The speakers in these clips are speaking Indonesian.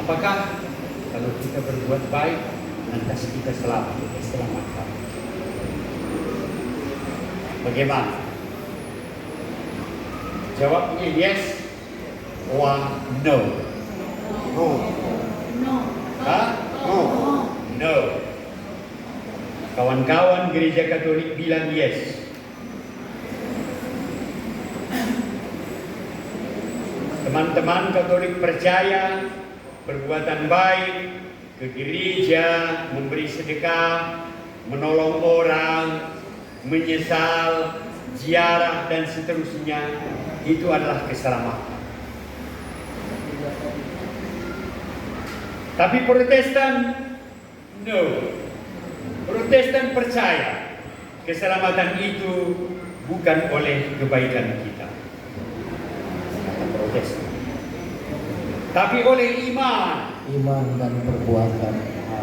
Apakah kalau kita berbuat baik, lantas kita selamatkan? Bagaimana? Jawabnya yes or no? No. Hah? No. No. Kawan-kawan gereja Katolik bilang yes. Teman-teman Katolik percaya perbuatan baik ke gereja, memberi sedekah, menolong orang, menyesal, ziarah dan seterusnya, itu adalah keselamatan. Tapi Protestan no. Protestan percaya keselamatan itu bukan oleh kebaikan kita, kata Protestan, tapi oleh iman. Iman dan perbuatan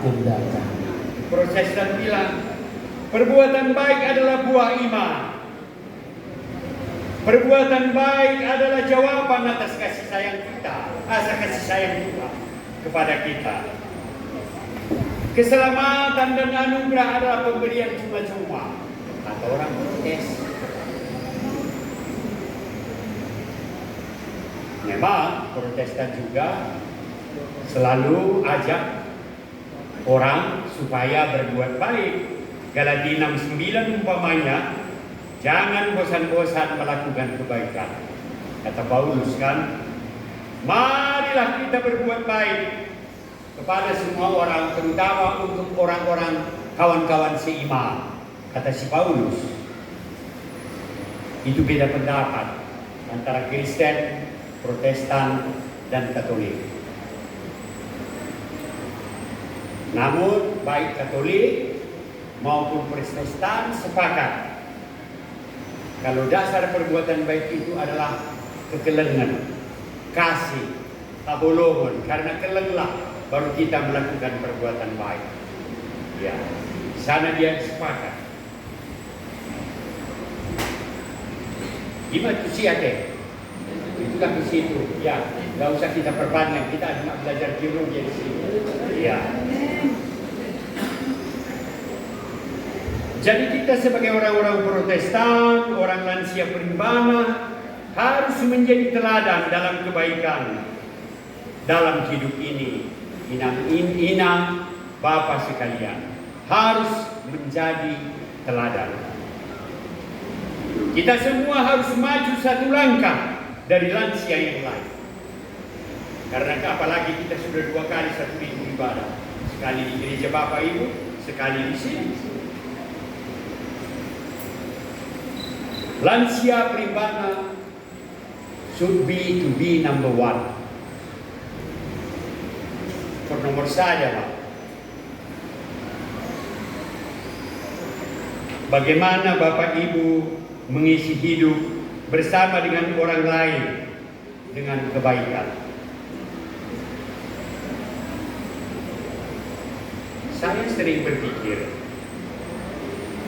tindakan. Protestan bilang perbuatan baik adalah buah iman. Perbuatan baik adalah jawaban atas kasih sayang kita, kasih sayang Tuhan kepada kita. Keselamatan dan anugerah adalah pemberian cuma-cuma, kata orang Protes. Memang Protestan juga selalu ajak orang supaya berbuat baik. Galati 6:9 umpamanya, jangan bosan-bosan melakukan kebaikan. Kata Paulus kan, marilah kita berbuat baik kepada semua orang, terutama untuk orang-orang kawan-kawan seiman. Kata si Paulus. Itu beda pendapat antara Kristen, Protestan, dan Katolik. Namun baik Katolik maupun Protestan sepakat kalau dasar perbuatan baik itu adalah kekelengan, kasih, kabolongan. Karena kelenglah baru kita melakukan perbuatan baik. Ya, sana dia sepakat. Gimana tuh siate? Itulah di situ. Ya, nggak usah kita perpanjang. Kita cuma belajar teologi di sini. Ya. Jadi kita sebagai orang-orang Protestan, orang lansia perimbana, harus menjadi teladan dalam kebaikan dalam hidup ini. Inang Bapak sekalian harus menjadi teladan. Kita semua harus maju satu langkah dari lansia yang lain. Karena apalagi kita sudah 2 kali 1 minggu ibadah, sekali di gereja Bapak Ibu, sekali di sini. Lansia perimbana should be number 1. Nomor saja, Pak. Bagaimana Bapak Ibu mengisi hidup bersama dengan orang lain dengan kebaikan? Saya sering berpikir,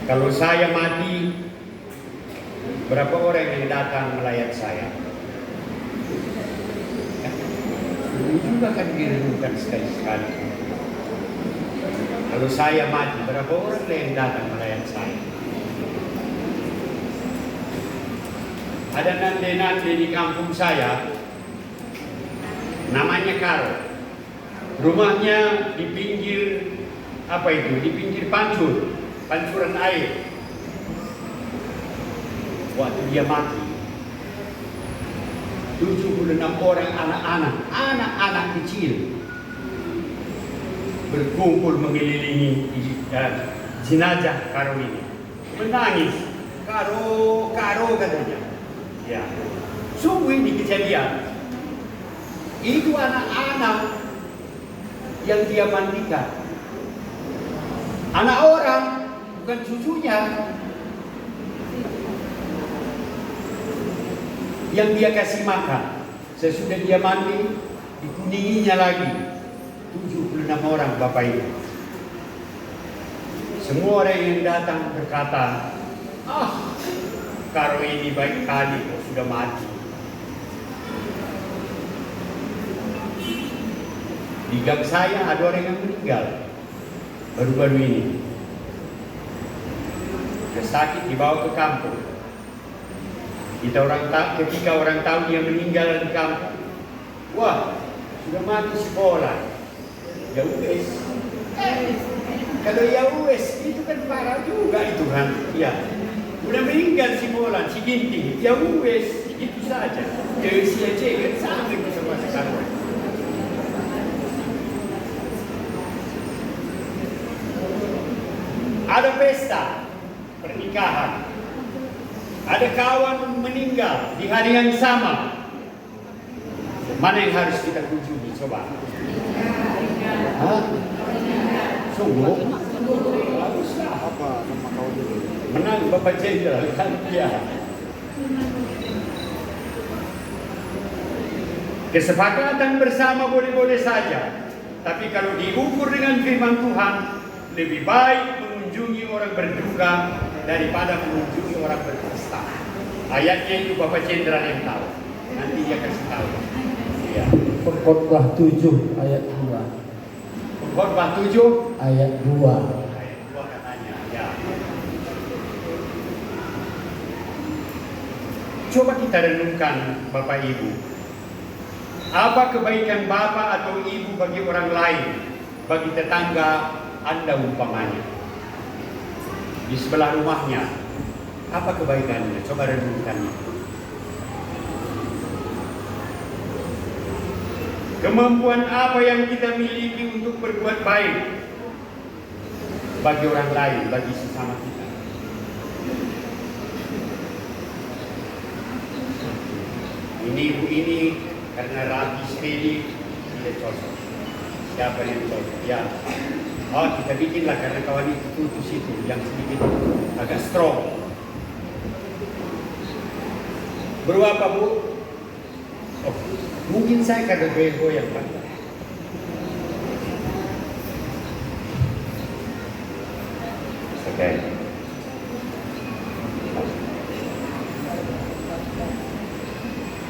kalau saya mati, berapa orang yang datang melayat saya? Ini juga kan direnungkan sekali-sekali. Kalau saya mati, berapa orang yang datang melayat saya? Ada nande-nande di kampung saya, namanya Karo. Rumahnya di pinggir, di pinggir pancuran air. Waktu dia mati, 76 orang anak-anak kecil berkumpul mengelilingi jenazah Karo ini, menangis. Karo katanya. Ya, sungguh ini kejadian. Itu anak-anak yang dia mandikan. Anak orang, bukan cucunya. Yang dia kasih makan. Sesudah dia mandi, dikuninginya lagi. 76 orang Bapak Ibu. Semua orang yang datang berkata, Karo ini baik kali kok sudah mati. Di gang saya ada orang yang meninggal baru-baru ini. Dia sakit dibawa ke kampung. Ketika orang tahu dia meninggal di kampung, wah, sudah mati sekolah. Ya wes. Kalau ya wes itu kan parah juga itu kan. Ya. Udah meninggal si Molan, si Ginting, ya wes, itu saja. Si Aceh kan sama itu sama sekarang. Ada pesta pernikahan, ada kawan meninggal di hari yang sama. Mana yang harus kita kunjungi? Coba. Hah? Sungguh? Baguslah. Apa nama kau dulu? Menang Bapak Jenderal kan? Ya. Kesepakatan bersama boleh-boleh saja, tapi kalau diukur dengan firman Tuhan, lebih baik mengunjungi orang berduka daripada mengunjungi orang berpesta. Ayatnya itu Bapak Jenderal yang tahu. Nanti dia kasih tahu. Ya. Pengkhotbah 7 ayat 2. Pengkhotbah 7 ayat 2. ayat 2 katanya. Ya. Coba kita renungkan Bapak Ibu. Apa kebaikan Bapak atau Ibu bagi orang lain, bagi tetangga Anda umpamanya? Di sebelah rumahnya, apa kebaikannya? Coba renungkannya. Kemampuan apa yang kita miliki untuk berbuat baik bagi orang lain, bagi sesama kita? Ini ibu ini karena rapi sepedi tidak cocok. Siapa yang cocok? Ya. Oh, kita bikinlah karena kawan itu tutus itu yang sedikit agak strong. Berapa Bu? Oh, mungkin saya kada goyang Pak. Oke.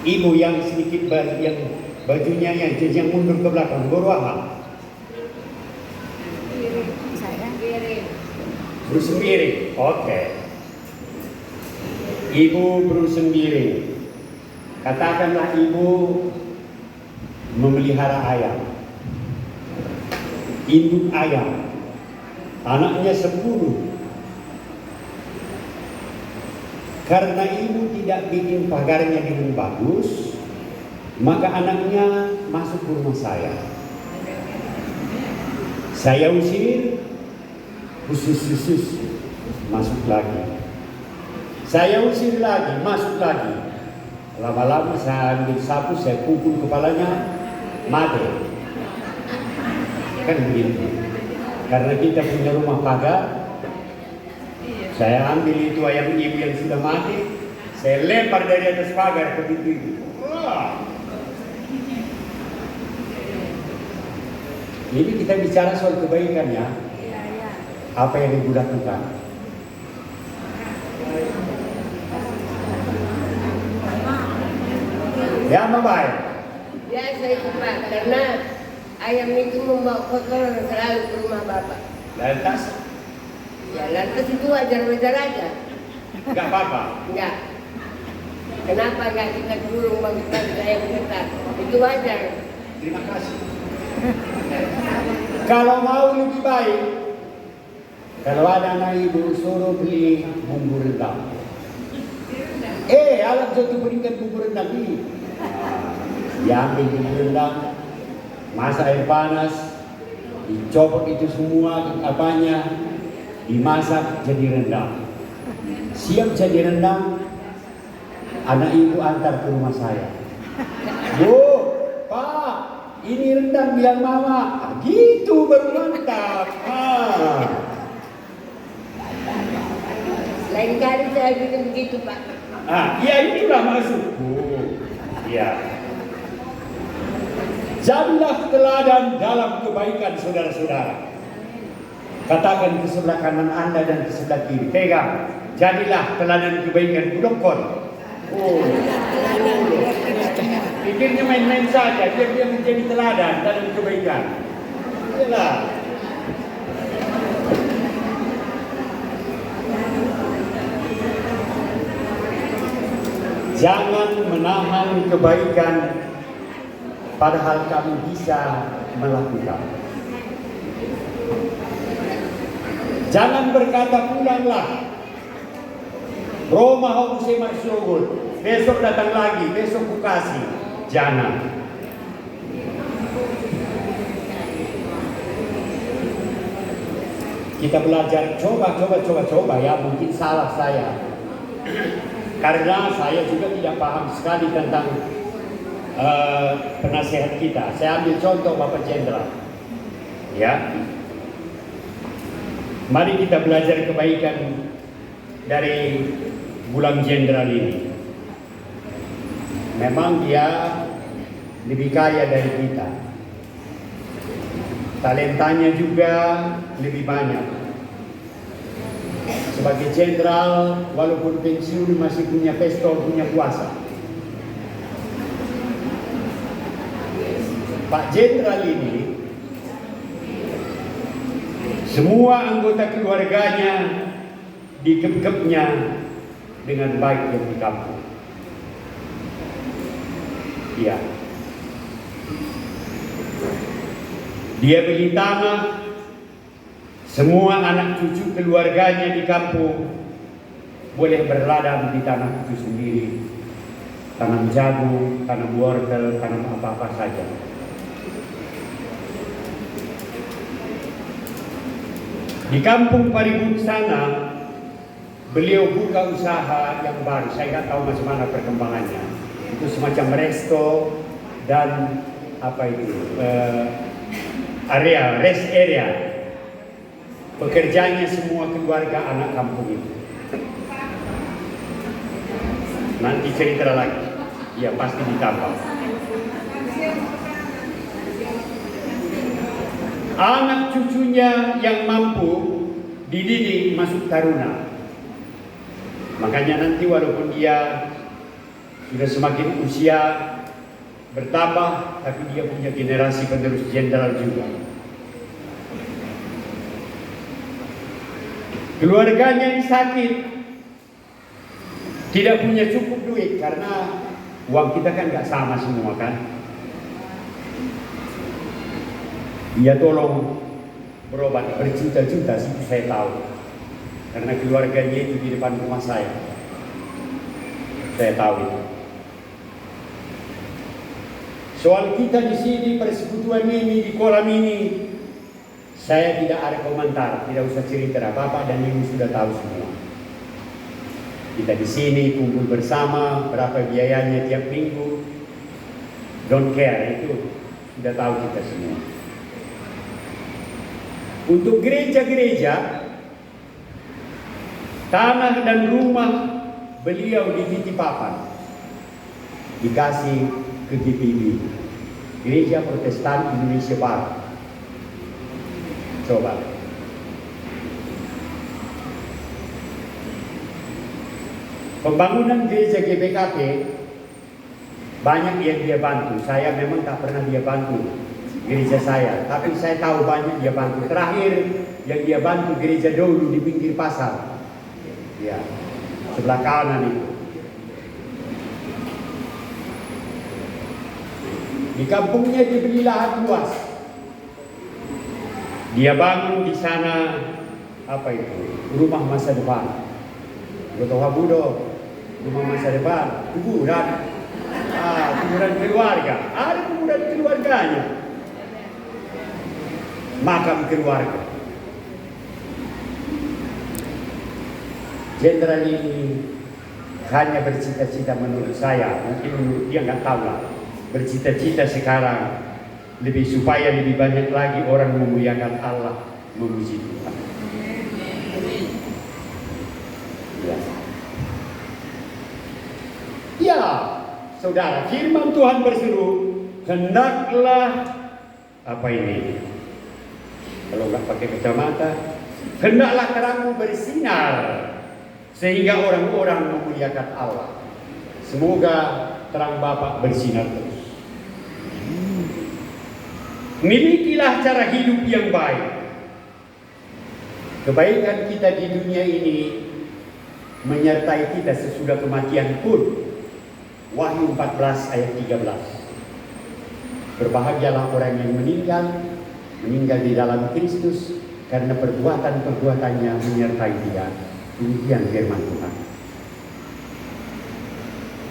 Ibu yang sedikit yang bajunya yang mundur ke belakang, berapa? Berusembiring. Oke. Ibu berusembiring. Katakanlah ibu memelihara ayam, induk ayam, anaknya 10. Karena ibu tidak bikin pagarnya dengan bagus, maka anaknya masuk ke rumah saya. Saya usir, khusus masuk lagi. Saya usir lagi, masuk lagi. Lama-lama saya ambil sapu, saya pukul kepalanya, mati. Kan begitu. Karena kita punya rumah pagar, saya ambil itu ayam ibu yang sudah mati, saya lempar dari atas pagar ke pintu itu. Wah. Ini kita bicara soal kebaikan ya. Apa yang ibu lakukan? Ya, baik. Ya, saya Pak, karena ayam itu membawa kotoran selalu ke rumah Bapak. Lantas? Ya, lantas itu wajar-wajar aja. Enggak apa-apa. Enggak. Kenapa enggak kita kurung bagi ayam kita? Itu wajar. Terima kasih. Kalau mau lebih baik, kalau ada anak ibu suruh beli bumbu rendang. Alat satu berikan bumbu rendang ini. Diambil bumbu rendang, masak air panas, dicopot itu semua apanya, dimasak jadi rendang. Siap jadi rendang, anak ibu antar ke rumah saya. Bu, Pak, ini rendang bilang mama. Gitu baru mantap. Lain kali saya bikin begitu Pak. Ya itulah maksudku. Ya. Jadilah teladan dalam kebaikan saudara-saudara. Katakan ke sebelah kanan Anda dan ke sebelah kiri. Pegang. Jadilah teladan kebaikan budokon. Pikirnya main-main saja, dia menjadi teladan dalam kebaikan. Iyalah. Jangan menahan kebaikan padahal kami bisa melakukan. Jangan berkata pulanglah. Roma harus masyhur. Besok datang lagi, besok ku kasih. Jangan. Kita belajar coba ya, mungkin salah saya. Karena saya juga tidak paham sekali tentang penasehat kita. Saya ambil contoh Bapak Jenderal. Ya. Mari kita belajar kebaikan dari Bulang Jenderal ini. Memang dia lebih kaya dari kita. Talentanya juga lebih banyak. Sebagai jenderal, walaupun pensiun masih punya pistol, punya kuasa. Pak Jenderal ini, semua anggota keluarganya dikep-kepnya dengan baik yang di kampung. Iya. Dia beli tanah, semua anak cucu keluarganya di kampung boleh berladang di tanah itu sendiri. Tanam jagung, tanam wortel, tanam apa-apa saja. Di kampung Paribun sana, beliau buka usaha yang baru. Saya nggak tahu macam mana perkembangannya. Itu semacam resto dan apa itu rest area. Pekerjaannya semua keluarga anak kampung itu. Nanti cerita lagi. Ya pasti ditambah. Anak cucunya yang mampu dididik masuk taruna. Makanya nanti walaupun dia sudah semakin usia bertambah, tapi dia punya generasi penerus jenderal juga. Keluarganya yang sakit, tidak punya cukup duit karena uang kita kan nggak sama semua kan. Dia tolong berobat berjuta-juta sih saya tahu, karena keluarganya itu di depan rumah saya tahu itu. Soal kita di sini, persekutuan ini, di kolam ini, saya tidak ada komentar, tidak usah cerita. Bapak dan Ibu sudah tahu semua. Kita di sini kumpul bersama, berapa biayanya tiap minggu, don't care, itu sudah tahu kita semua. Untuk gereja-gereja, tanah dan rumah beliau dititipakan, dikasih ke GPIB, Gereja Protestan Indonesia Barat. Coba. Pembangunan gereja GBKP banyak yang dia bantu. Saya memang tak pernah dia bantu gereja saya, tapi saya tahu banyak dia bantu. Terakhir yang dia bantu gereja dulu di pinggir pasar, ya, sebelah kanan itu. Di kampungnya dibeli lahan luas. Dia bangun di sana apa itu? Rumah masa depan. Gotoh Habudo, rumah masa depan, kuburan. Kuburan keluarga. Ada kuburan keluarganya. Makam keluarga. Jenderal ini hanya bercita-cita menurut saya, mungkin menurut dia nggak tahu lah. Bercita-cita sekarang supaya lebih banyak lagi orang memuliakan Allah, memuji Tuhan. Ya, saudara, firman Tuhan berseru, hendaklah apa ini? Kalau nggak pakai kacamata, hendaklah terangmu bersinar sehingga orang-orang memuliakan Allah. Semoga terang Bapak bersinar terus. Milikilah cara hidup yang baik. Kebaikan kita di dunia ini menyertai kita sesudah kematian pun. Wahyu 14 ayat 13. Berbahagialah orang yang meninggal di dalam Kristus, karena perbuatan-perbuatannya menyertai dia. Demikian firman Tuhan.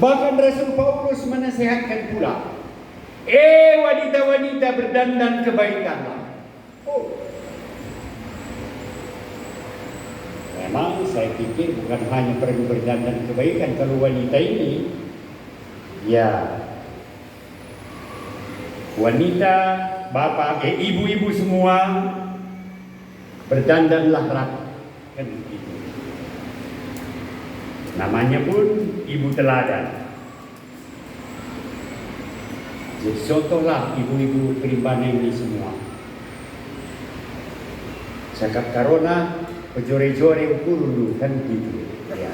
Bahkan Rasul Paulus menasihatkan pula, wanita-wanita berdandan kebaikanlah. Memang saya pikir bukan hanya perlu berdandan kebaikan. Kalau wanita ini, ya wanita, bapak, ibu-ibu semua berdandanlah rapi, kan begitu. Namanya pun ibu teladan. Jadi contohlah ibu-ibu perimbana ini semua. Cakap karona, pejore-jore ukur dulu, kan begitu. Ya.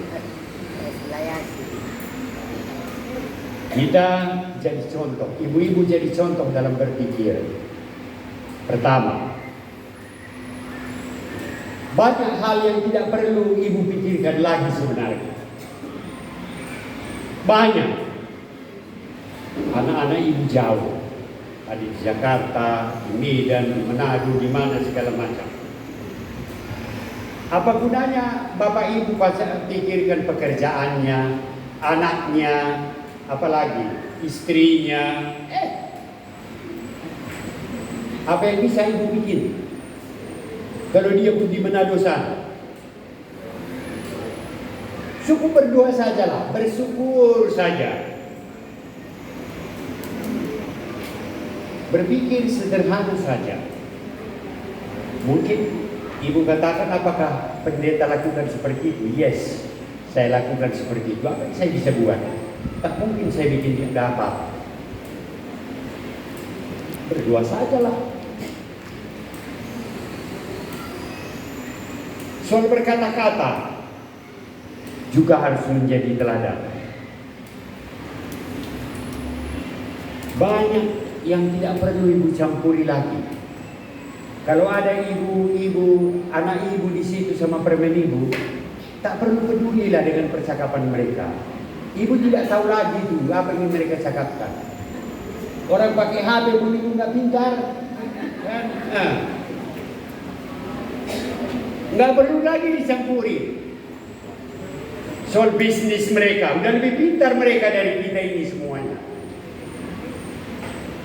Kita jadi contoh, ibu-ibu jadi contoh dalam berpikir. Pertama, banyak hal yang tidak perlu ibu pikirkan lagi sebenarnya. Banyak. Anak-anak ibu jauh. Ada di Jakarta, di Medan, di Manado, di mana segala macam. Apa gunanya bapak ibu pikirkan pekerjaannya, anaknya, apalagi istrinya? Apa yang bisa ibu bikin kalau dia pun di Manado sana? Cukup berdoa sajalah, bersyukur saja. Berpikir sederhana saja. Mungkin ibu katakan, apakah pendeta lakukan seperti itu? Yes, saya lakukan seperti itu. Apa yang saya bisa buat? Tak mungkin saya bikin dia dapat. Berdoa sajalah. Soal berkata-kata juga harus menjadi teladan. Banyak yang tidak perlu ibu campuri lagi. Kalau ada ibu-ibu, anak ibu di situ sama permen ibu, tak perlu pedulilah dengan percakapan mereka. Ibu tidak tahu lagi tuh apa yang mereka cakapkan. Orang pakai HP pun ibu nggak pintar, kan? Nggak perlu lagi dicampuri. Soal bisnis mereka, udah lebih pintar mereka dari kita ini semuanya.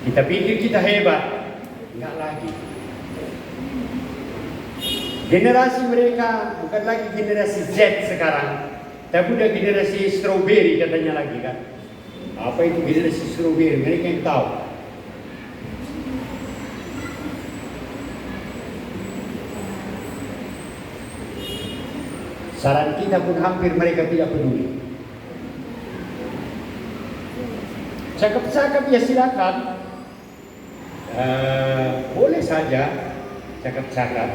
Kita pikir kita hebat, nggak lagi. Generasi mereka bukan lagi generasi Z sekarang, tapi udah generasi strawberry katanya lagi kan. Apa itu generasi strawberry? Mereka yang tahu. Saran kita pun hampir mereka tidak peduli. Cakap-cakap ya silakan. Boleh saja cakap-cakap.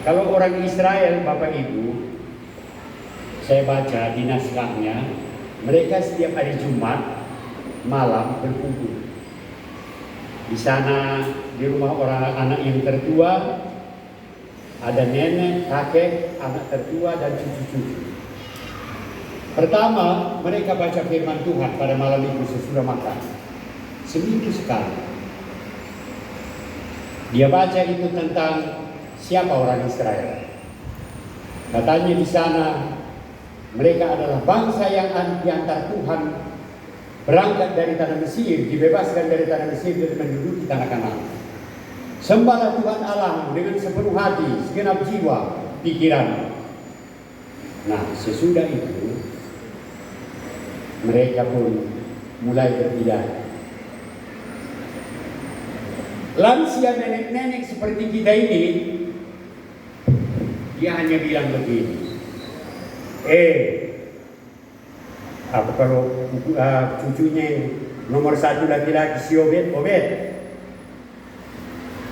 Kalau orang Israel, Bapak Ibu, saya baca di naskahnya, mereka setiap hari Jumat malam berkumpul. Di sana, di rumah orang anak yang tertua, ada nenek, kakek, anak tertua, dan cucu-cucu. Pertama, mereka baca firman Tuhan pada malam itu sesudah makan. Seminggu sekali. Dia baca itu tentang siapa orang Israel. Katanya di sana, mereka adalah bangsa yang diantar Tuhan berangkat dari tanah Mesir, dibebaskan dari tanah Mesir dan menduduki tanah Kanaan. Sembahlah Tuhan Allah dengan sepenuh hati, segenap jiwa, pikiran. Nah, sesudah itu mereka pun mulai berpidato. Lansia nenek-nenek seperti kita ini, dia hanya bilang begini. Apa kalau cucunya nomor 1 laki-laki si Obed,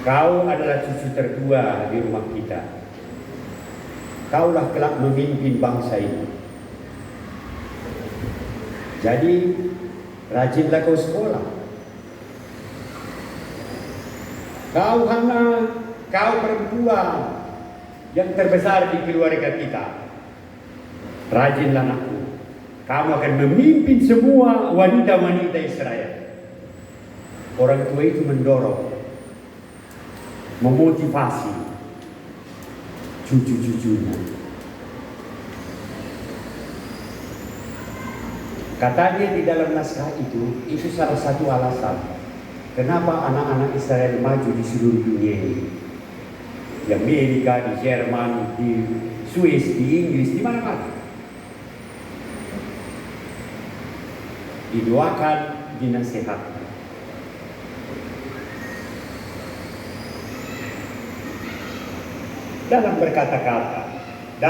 kau adalah cucu tertua di rumah kita. Kaulah kelak memimpin bangsa ini. Jadi rajinlah kau sekolah. Kau Hana, kau perempuan yang terbesar di keluarga kita. Rajinlah anakku, kamu akan memimpin semua wanita-wanita Israel. Orang tua itu mendorong, memotivasi cucu-cucunya. Katanya di dalam naskah itu salah satu alasan kenapa anak-anak Israel maju di seluruh dunia ini. Di Amerika, di Jerman, di Swiss, di Inggris, di mana-mana. Didoakan, dinasihatkan. Dalam berkata-kata,